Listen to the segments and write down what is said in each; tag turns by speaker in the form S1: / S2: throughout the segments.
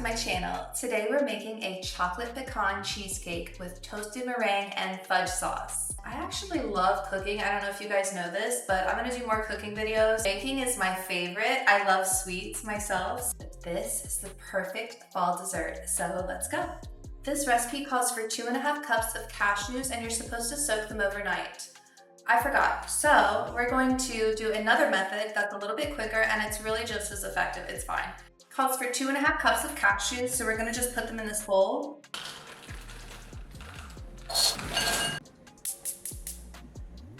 S1: my channel. Today we're making a chocolate pecan cheesecake with toasted meringue and fudge sauce. I actually love cooking. I don't know if you guys know this, but I'm gonna do more cooking videos. Baking is my favorite. I love sweets myself. This is the perfect fall dessert, so let's go. This recipe calls for 2.5 cups of cashews and you're supposed to soak them overnight. I forgot. So we're going to do another method that's a little bit quicker and it's really just as effective. It's fine. Calls for 2.5 cups of cashews, so we're gonna just put them in this bowl.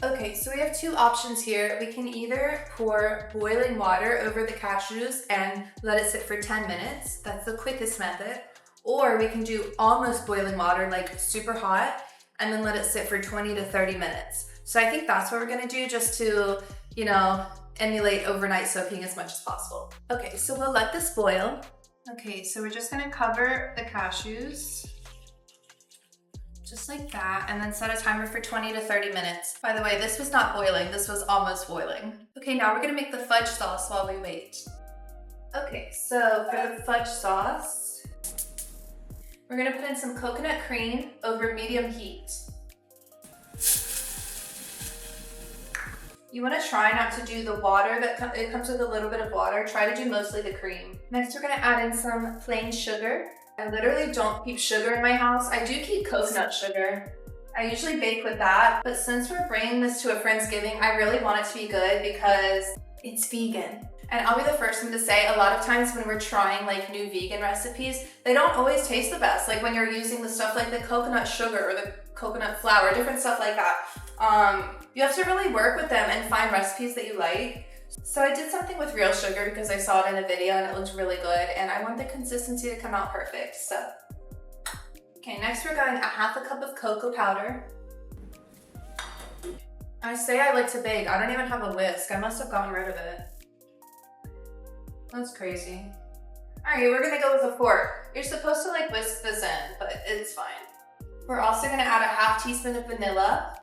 S1: Okay, so we have two options here. We can either pour boiling water over the cashews and let it sit for 10 minutes. That's the quickest method. Or we can do almost boiling water, like super hot, and then let it sit for 20 to 30 minutes. So I think that's what we're gonna do just to, emulate overnight soaking as much as possible. Okay, so we'll let this boil. Okay, so we're just gonna cover the cashews, just like that, and then set a timer for 20 to 30 minutes. By the way, this was not boiling, this was almost boiling. Okay, now we're gonna make the fudge sauce while we wait. Okay, so for the fudge sauce, we're gonna put in some coconut cream over medium heat. You want to try not to do the water, it comes with a little bit of water. Try to do mostly the cream. Next, we're going to add in some plain sugar. I literally don't keep sugar in my house. I do keep coconut sugar. I usually bake with that, but since we're bringing this to a Friendsgiving, I really want it to be good because it's vegan. And I'll be the first one to say, a lot of times when we're trying like new vegan recipes, they don't always taste the best. Like when you're using the stuff like the coconut sugar or the coconut flour, different stuff like that. You have to really work with them and find recipes that you like. So I did something with real sugar because I saw it in a video and it looks really good and I want the consistency to come out perfect, so. Okay, next we're going 1/2 cup of cocoa powder. I say I like to bake, I don't even have a whisk. I must have gotten rid of it. That's crazy. All right, we're gonna go with a fork. You're supposed to like whisk this in, but it's fine. We're also gonna add 1/2 teaspoon of vanilla,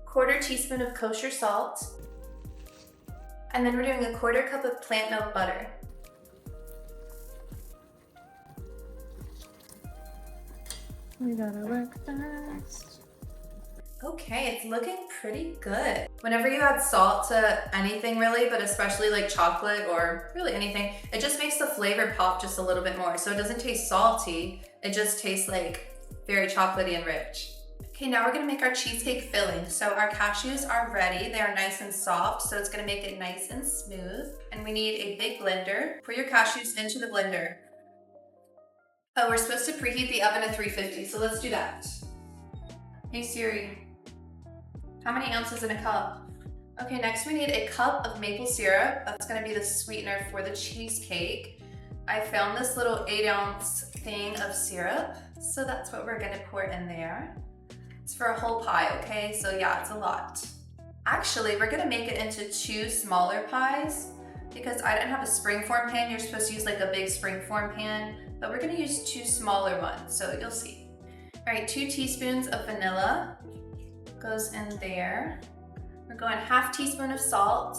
S1: 1/4 teaspoon of kosher salt, and then we're doing 1/4 cup of plant milk butter.
S2: We gotta work fast.
S1: Okay, it's looking pretty good. Whenever you add salt to anything really, but especially like chocolate or really anything, it just makes the flavor pop just a little bit more. So it doesn't taste salty, it just tastes like very chocolatey and rich. Okay, now we're gonna make our cheesecake filling. So our cashews are ready. They are nice and soft, so it's gonna make it nice and smooth. And we need a big blender. Pour your cashews into the blender. Oh, we're supposed to preheat the oven to 350, so let's do that. Hey Siri, how many ounces in a cup? Okay, next we need a cup of maple syrup. That's gonna be the sweetener for the cheesecake. I found this little 8-ounce thing of syrup, so that's what we're gonna pour in there. It's for a whole pie, okay? So yeah, it's a lot. Actually, we're gonna make it into 2 smaller pies because I didn't have a springform pan. You're supposed to use like a big springform pan, but we're gonna use 2 smaller ones, so you'll see. All right, 2 teaspoons of vanilla goes in there. We're going 1/2 teaspoon of salt.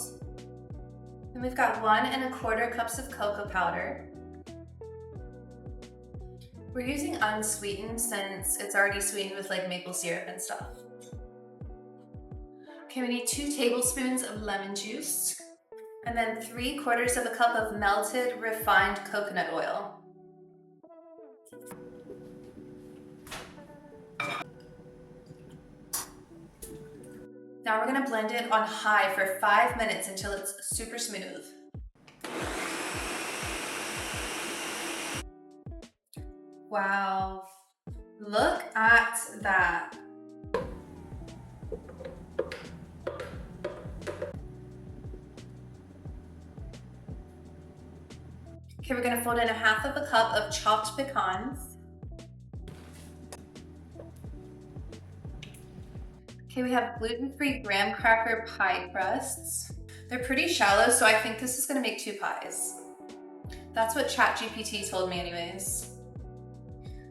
S1: Then we've got 1 1/4 cups of cocoa powder. We're using unsweetened since it's already sweetened with like maple syrup and stuff. Okay, we need 2 tablespoons of lemon juice and then 3/4 of a cup of melted refined coconut oil. Now we're gonna blend it on high for 5 minutes until it's super smooth. Wow, look at that. Okay, we're gonna fold in 1/2 cup of chopped pecans. Okay, we have gluten-free graham cracker pie crusts. They're pretty shallow, so I think this is gonna make 2 pies. That's what ChatGPT told me anyways.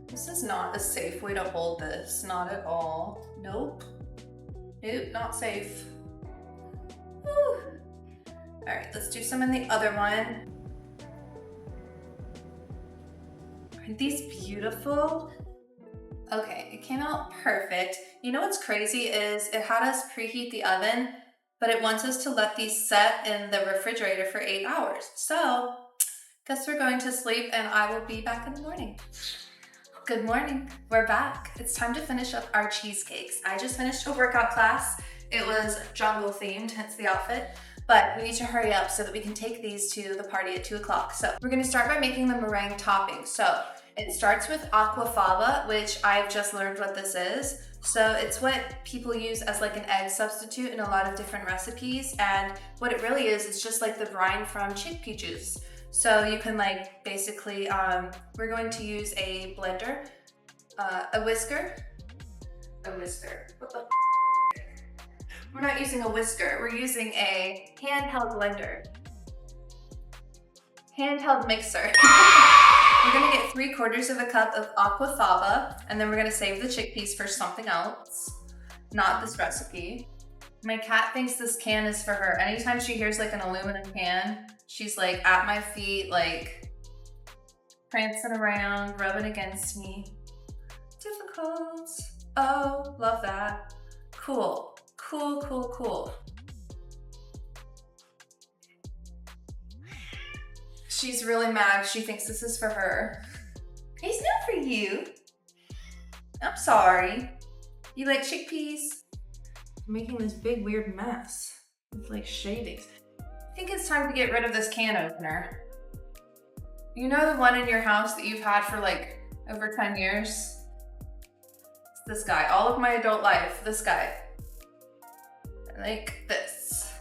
S1: This is not a safe way to hold this, not at all. Nope. Nope, not safe. Whew. All right, let's do some in the other one. Aren't these beautiful? Okay, it came out perfect. You know what's crazy is it had us preheat the oven, but it wants us to let these set in the refrigerator for 8 hours. So, guess we're going to sleep and I will be back in the morning. Good morning, we're back. It's time to finish up our cheesecakes. I just finished a workout class. It was jungle themed, hence the outfit. But we need to hurry up so that we can take these to the party at 2 o'clock. So we're gonna start by making the meringue topping. So it starts with aquafaba, which I've just learned what this is. So it's what people use as like an egg substitute in a lot of different recipes. And what it really is, it's just like the brine from chickpea juice. So you can like basically, we're going to use a blender, a whisker. What the? We're not using a whisker, we're using a handheld blender. Handheld mixer. We're gonna get 3/4 of a cup of aquafaba, and then we're gonna save the chickpeas for something else, not this recipe. My cat thinks this can is for her. Anytime she hears like an aluminum can, she's like at my feet, like prancing around, rubbing against me. Difficult. Oh, love that. Cool. Cool, cool, cool. She's really mad. She thinks this is for her. It's not for you. I'm sorry. You like chickpeas? I'm making this big weird mess with like shavings. I think it's time to get rid of this can opener. You know the one in your house that you've had for like over 10 years? It's this guy. All of my adult life, this guy. Like this.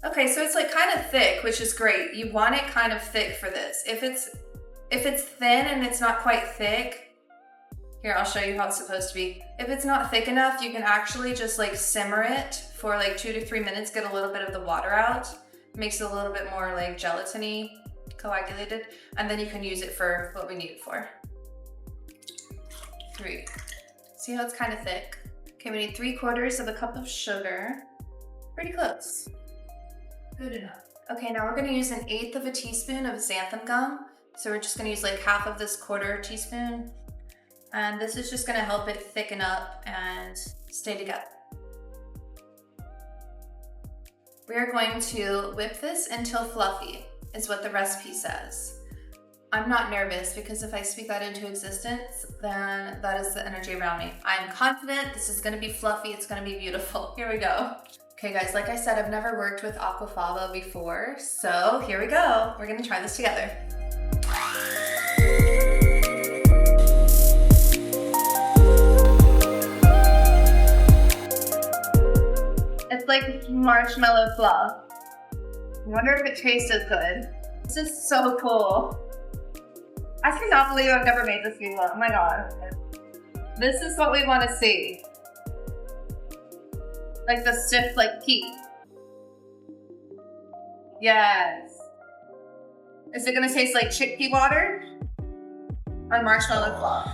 S1: Okay, so it's like kind of thick, which is great. You want it kind of thick for this. If it's thin and it's not quite thick, here, I'll show you how it's supposed to be. If it's not thick enough, you can actually just like simmer it for like 2 to 3 minutes, get a little bit of the water out. It makes it a little bit more like gelatiny, coagulated, and then you can use it for what we need it for. 3. See how it's kind of thick? Okay, we need 3/4 of a cup of sugar. Pretty close. Good enough. Okay, now we're gonna use 1/8 of a teaspoon of xanthan gum. So we're just gonna use like half of this 1/4 teaspoon. And this is just gonna help it thicken up and stay together. We are going to whip this until fluffy, is what the recipe says. I'm not nervous because if I speak that into existence, then that is the energy around me. I'm confident this is gonna be fluffy, it's gonna be beautiful. Here we go. Okay guys, like I said, I've never worked with aquafaba before, so here we go. We're gonna try this together. It's like marshmallow fluff. I wonder if it tastes as good. This is so cool. I cannot believe I've never made this before. Oh my god. This is what we want to see. Like the stiff, like peak. Yes. Is it gonna taste like chickpea water? Or marshmallow fluff?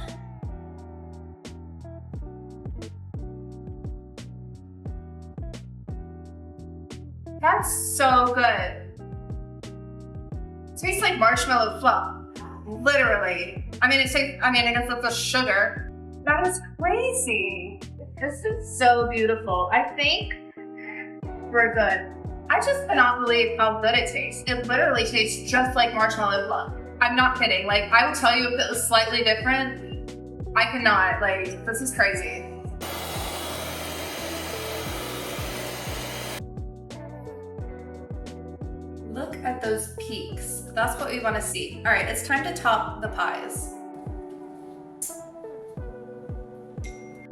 S1: That's so good. It tastes like marshmallow fluff. Literally. I mean, I guess that's the sugar. That is crazy. This is so beautiful. I think we're good. I just cannot believe how good it tastes. It literally tastes just like marshmallow fluff. I'm not kidding. Like, I would tell you if it was slightly different. I cannot. Like, this is crazy. Look at those peaks. That's what we want to see. All right, it's time to top the pies.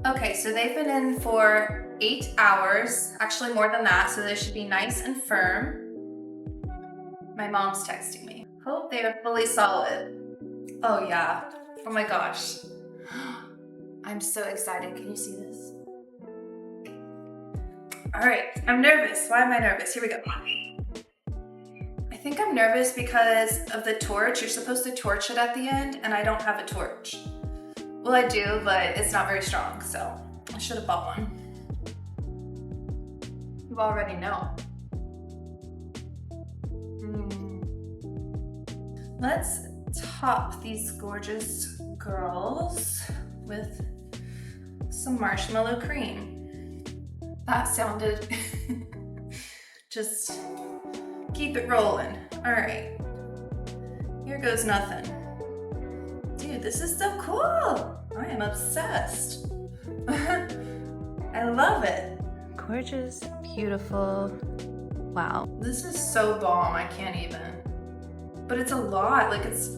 S1: Okay, so they've been in for 8 hours, actually more than that, so they should be nice and firm. My mom's texting me. Hope they are fully solid. Oh yeah, oh my gosh. I'm so excited, can you see this? All right, I'm nervous. Why am I nervous? Here we go. I think I'm nervous because of the torch. You're supposed to torch it at the end, and I don't have a torch. Well, I do, but it's not very strong, so I should have bought one. You already know. Let's top these gorgeous girls with some marshmallow cream. That sounded, just keep it rolling. All right, here goes nothing. Dude, this is so cool. I am obsessed. I love it.
S2: Gorgeous, beautiful. Wow.
S1: This is so bomb, I can't even. But it's a lot, like it's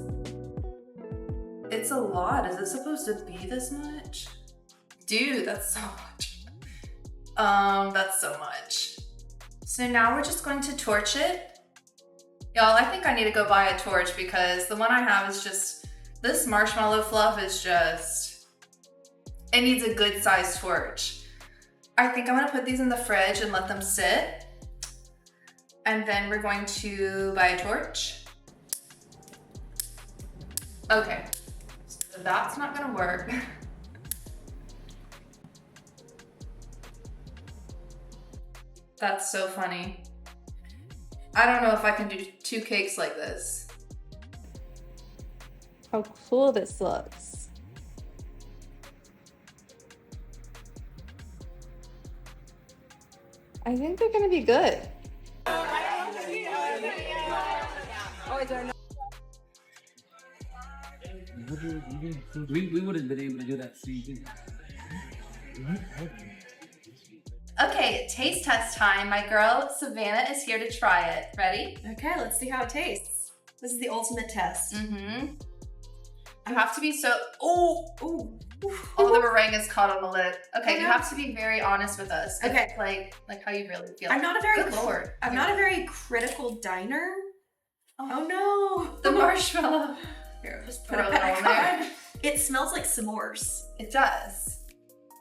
S1: a lot. Is it supposed to be this much? Dude, that's so much. That's so much. So now we're just going to torch it. Y'all, I think I need to go buy a torch because the one I have is just, this marshmallow fluff is just, it needs a good sized torch. I think I'm gonna put these in the fridge and let them sit. And then we're going to buy a torch. Okay, so that's not gonna work. That's so funny. I don't know if I can do 2 cakes like this.
S2: How cool this looks. I think they're gonna be good.
S3: We wouldn't been able to do that season.
S1: Okay, taste test time. My girl Savannah is here to try it. Ready?
S4: Okay, let's see how it tastes. This is the ultimate test.
S1: Mm-hmm. You have to be so, all the meringue is caught on the lid. Okay, you have to be very honest with us.
S4: Okay.
S1: Like how you really feel.
S4: I'm not a very
S1: Good Lord.
S4: I'm not a very critical diner. Oh no.
S1: The marshmallow. Here, just throw it on there.
S4: It smells like s'mores.
S1: It does.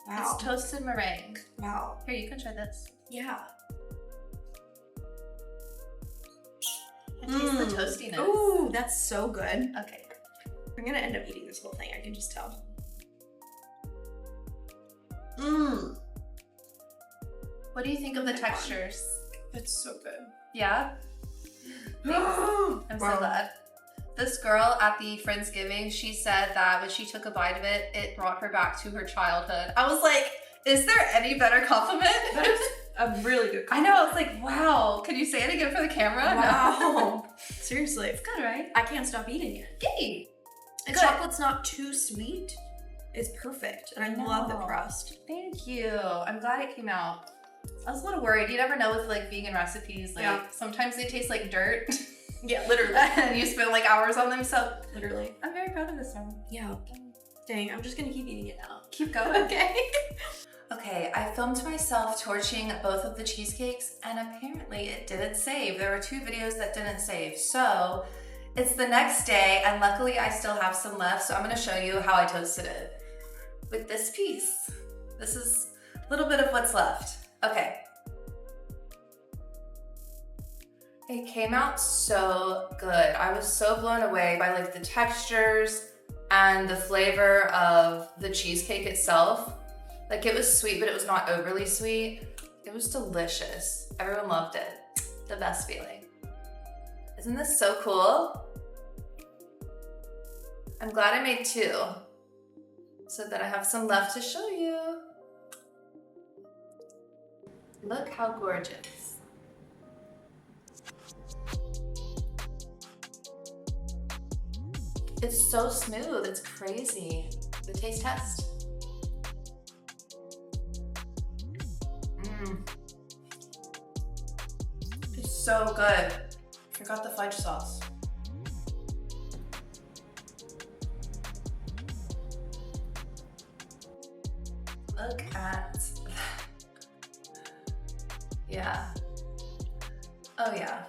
S4: Wow.
S1: It's toasted meringue.
S4: Wow.
S1: Here, you can try this.
S4: Yeah.
S1: I taste the toastiness.
S4: Ooh, that's so good.
S1: Okay.
S4: I'm gonna end up eating this whole thing, I can just tell.
S1: What do you think of the textures?
S4: It's so good.
S1: Yeah? I'm so glad. This girl at the Friendsgiving, she said that when she took a bite of it, it brought her back to her childhood. I was like, is there any better compliment?
S4: That is a really good
S1: I know, it's like, wow. Can you say it again for the camera?
S4: Wow.
S1: No.
S4: Seriously.
S1: It's good, right?
S4: I can't stop eating it.
S1: Yay.
S4: The
S1: Good.
S4: chocolate's not too sweet. It's perfect. And I love the
S1: know.
S4: crust.
S1: Thank you. I'm glad it came out. I was a little worried. You never know with like vegan recipes. Like sometimes they taste like dirt.
S4: Yeah, literally.
S1: And you spend like hours on them. So
S4: Literally.
S1: I'm very proud of this one.
S4: Yeah. Dang, I'm just gonna keep eating it now.
S1: Keep going.
S4: Okay.
S1: Okay, I filmed myself torching both of the cheesecakes and apparently it didn't save. There were 2 videos that didn't save. So it's the next day and luckily I still have some left. So I'm gonna show you how I toasted it with this piece. This is a little bit of what's left. Okay. It came out so good. I was so blown away by like the textures and the flavor of the cheesecake itself. Like it was sweet, but it was not overly sweet. It was delicious. Everyone loved it. The best feeling. Isn't this so cool? I'm glad I made 2 so that I have some left to show you. Look how gorgeous. It's so smooth, it's crazy. The taste test. It's so good. Forgot the fudge sauce. Look at yeah. Oh yeah.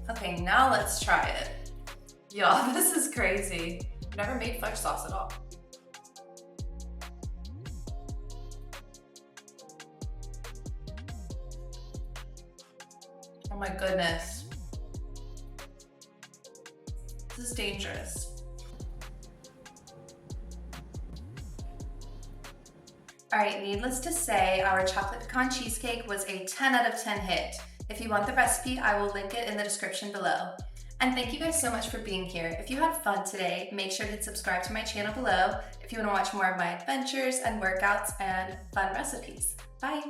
S1: Okay, now let's try it. Y'all, this is crazy. Never made fudge sauce at all. Oh my goodness. This is dangerous. All right, needless to say, our chocolate pecan cheesecake was a 10 out of 10 hit. If you want the recipe, I will link it in the description below. And thank you guys so much for being here. If you had fun today, make sure to hit subscribe to my channel below if you want to watch more of my adventures and workouts and fun recipes. Bye!